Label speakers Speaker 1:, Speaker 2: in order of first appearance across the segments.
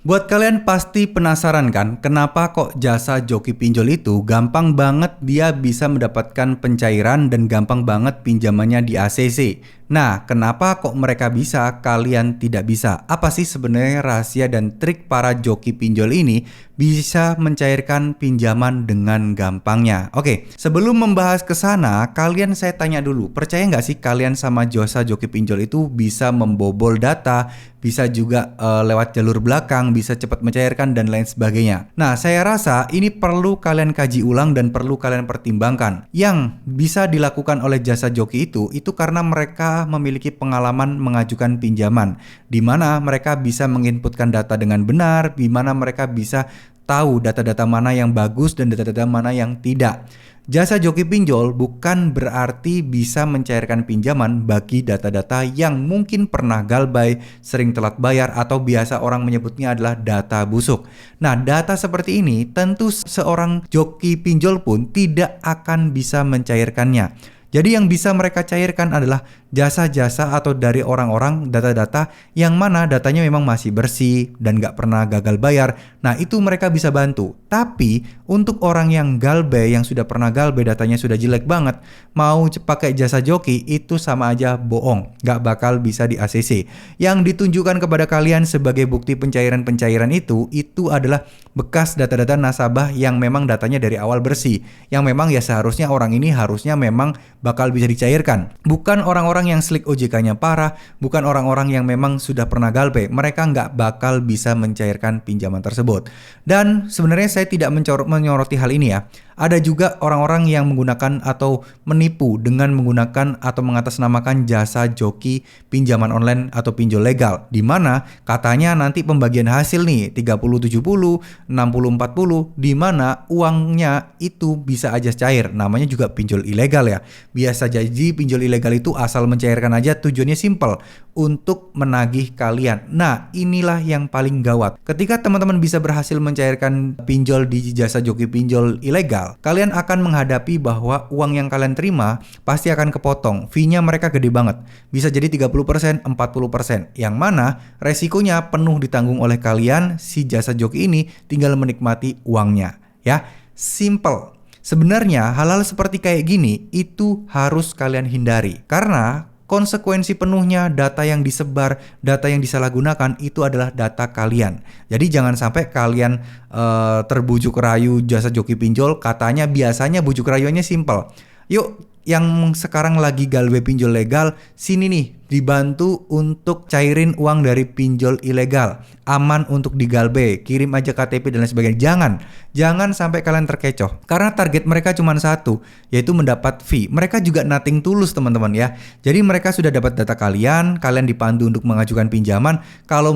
Speaker 1: Buat kalian pasti penasaran kan, kenapa kok jasa joki pinjol itu gampang banget dia bisa mendapatkan pencairan dan gampang banget pinjamannya di ACC. Nah, kenapa kok mereka bisa, kalian tidak bisa? Apa sih sebenarnya rahasia dan trik para joki pinjol ini bisa mencairkan pinjaman dengan gampangnya? Oke, sebelum membahas ke sana, kalian saya tanya dulu, percaya nggak sih kalian sama jasa joki pinjol itu bisa membobol data, bisa juga lewat jalur belakang, bisa cepat mencairkan dan lain sebagainya. Nah, saya rasa ini perlu kalian kaji ulang dan perlu kalian pertimbangkan. Yang bisa dilakukan oleh jasa joki itu karena mereka memiliki pengalaman mengajukan pinjaman, di mana mereka bisa menginputkan data dengan benar, di mana mereka bisa tahu data-data mana yang bagus dan data-data mana yang tidak. Jasa joki pinjol bukan berarti bisa mencairkan pinjaman bagi data-data yang mungkin pernah galbay, sering telat bayar, atau biasa orang menyebutnya adalah data busuk. Nah, data seperti ini tentu seorang joki pinjol pun tidak akan bisa mencairkannya. Jadi yang bisa mereka cairkan adalah jasa-jasa atau dari orang-orang data-data yang mana datanya memang masih bersih dan nggak pernah gagal bayar. Nah, itu mereka bisa bantu. Tapi untuk orang yang galbay, yang sudah pernah galbay, datanya sudah jelek banget, mau pakai jasa joki itu sama aja bohong, nggak bakal bisa di ACC. Yang ditunjukkan kepada kalian sebagai bukti pencairan-pencairan itu adalah bekas data-data nasabah yang memang datanya dari awal bersih, yang memang ya seharusnya orang ini harusnya memang bakal bisa dicairkan. Bukan orang-orang yang slik OJK-nya parah, bukan orang-orang yang memang sudah pernah galbay, mereka nggak bakal bisa mencairkan pinjaman tersebut. Dan sebenarnya saya tidak menyoroti hal ini ya. Ada juga orang-orang yang menggunakan atau menipu dengan menggunakan atau mengatasnamakan jasa joki pinjaman online atau pinjol legal, di mana katanya nanti pembagian hasil nih 30-70, 60-40, di mana uangnya itu bisa aja cair. Namanya juga pinjol ilegal ya. Biasa jadi pinjol ilegal itu asal mencairkan aja, tujuannya simple, untuk menagih kalian. Nah, inilah yang paling gawat. Ketika teman-teman bisa berhasil mencairkan pinjol di jasa joki pinjol ilegal, kalian akan menghadapi bahwa uang yang kalian terima pasti akan kepotong. Fee-nya mereka gede banget. Bisa jadi 30%, 40%. Yang mana resikonya penuh ditanggung oleh kalian, si jasa joki ini tinggal menikmati uangnya. Ya, simple. Sebenarnya hal-hal seperti kayak gini itu harus kalian hindari. Karena konsekuensi penuhnya data yang disebar, data yang disalahgunakan itu adalah data kalian. Jadi jangan sampai kalian terbujuk rayu jasa joki pinjol, katanya biasanya bujuk rayuannya simple. Yuk, yang sekarang lagi galbay pinjol legal, sini nih dibantu untuk cairin uang dari pinjol ilegal. Aman untuk digalbay, kirim aja KTP dan lain sebagainya. Jangan sampai kalian terkecoh. Karena target mereka cuma satu, yaitu mendapat fee. Mereka juga nothing tulus teman-teman ya. Jadi mereka sudah dapat data kalian dipandu untuk mengajukan pinjaman. Kalau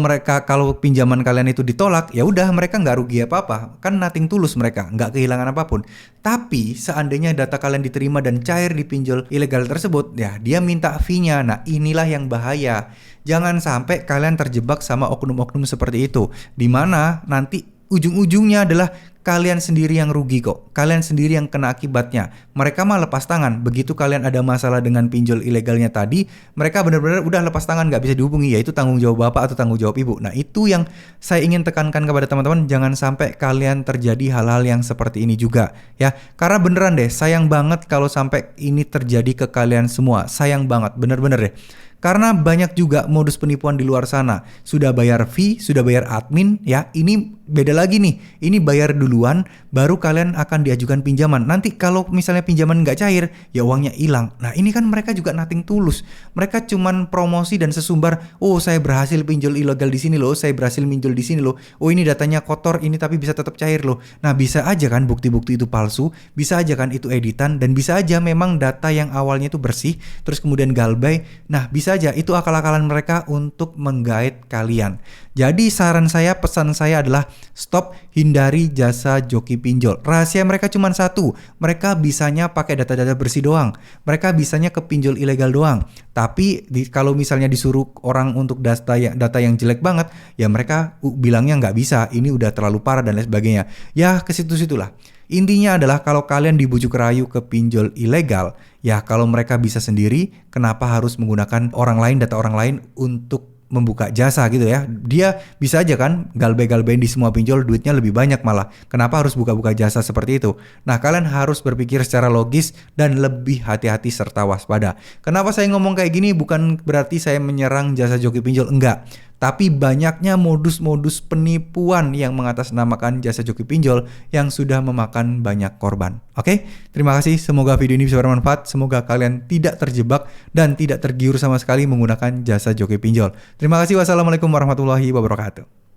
Speaker 1: pinjaman kalian itu ditolak, ya udah mereka nggak rugi apa-apa. Kan nothing tulus mereka, nggak kehilangan apapun. Tapi seandainya data kalian diterima dan cair di pinjol ilegal tersebut, ya dia minta fee-nya. Nah, inilah yang bahaya. Jangan sampai kalian terjebak sama oknum-oknum seperti itu, di mana nanti ujung-ujungnya adalah kalian sendiri yang rugi kok. Kalian sendiri yang kena akibatnya. Mereka mah lepas tangan. Begitu kalian ada masalah dengan pinjol ilegalnya tadi, mereka benar-benar udah lepas tangan, nggak bisa dihubungi. Yaitu tanggung jawab bapak atau tanggung jawab ibu. Nah, itu yang saya ingin tekankan kepada teman-teman. Jangan sampai kalian terjadi hal-hal yang seperti ini juga ya. Karena beneran deh, sayang banget kalau sampai ini terjadi ke kalian semua. Sayang banget, bener-bener deh. Karena banyak juga modus penipuan di luar sana. Sudah bayar fee, sudah bayar admin ya. Ini beda lagi nih. Ini bayar duluan, baru kalian akan diajukan pinjaman. Nanti kalau misalnya pinjaman nggak cair, ya uangnya hilang. Nah, ini kan mereka juga nothing tulus. Mereka cuman promosi dan sesumbar, oh saya berhasil pinjol ilegal di sini loh, saya berhasil pinjol di sini loh. Oh ini datanya kotor, ini tapi bisa tetap cair loh. Nah, bisa aja kan bukti-bukti itu palsu, bisa aja kan itu editan, dan bisa aja memang data yang awalnya itu bersih, terus kemudian galbay. Nah, bisa aja itu akal-akalan mereka untuk menggait kalian. Jadi saran saya, pesan saya adalah stop, hindari jasa joki pinjol. Rahasia mereka cuma satu, mereka bisanya pakai data-data bersih doang. Mereka bisanya ke pinjol ilegal doang. Tapi kalau misalnya disuruh orang untuk data yang jelek banget, ya mereka bilangnya nggak bisa, ini udah terlalu parah dan lain sebagainya. Ya ke situ-situlah. Intinya adalah kalau kalian dibujuk rayu ke pinjol ilegal, ya kalau mereka bisa sendiri, kenapa harus menggunakan orang lain, data orang lain untuk membuka jasa gitu ya. Dia bisa aja kan galbe-galbein di semua pinjol, duitnya lebih banyak malah. Kenapa harus buka-buka jasa seperti itu? Nah, kalian harus berpikir secara logis dan lebih hati-hati serta waspada. Kenapa saya ngomong kayak gini? Bukan berarti saya menyerang jasa joki pinjol, enggak. Tapi banyaknya modus-modus penipuan yang mengatasnamakan jasa joki pinjol yang sudah memakan banyak korban. Oke, terima kasih. Semoga video ini bisa bermanfaat. Semoga kalian tidak terjebak dan tidak tergiur sama sekali menggunakan jasa joki pinjol. Terima kasih. Wassalamualaikum warahmatullahi wabarakatuh.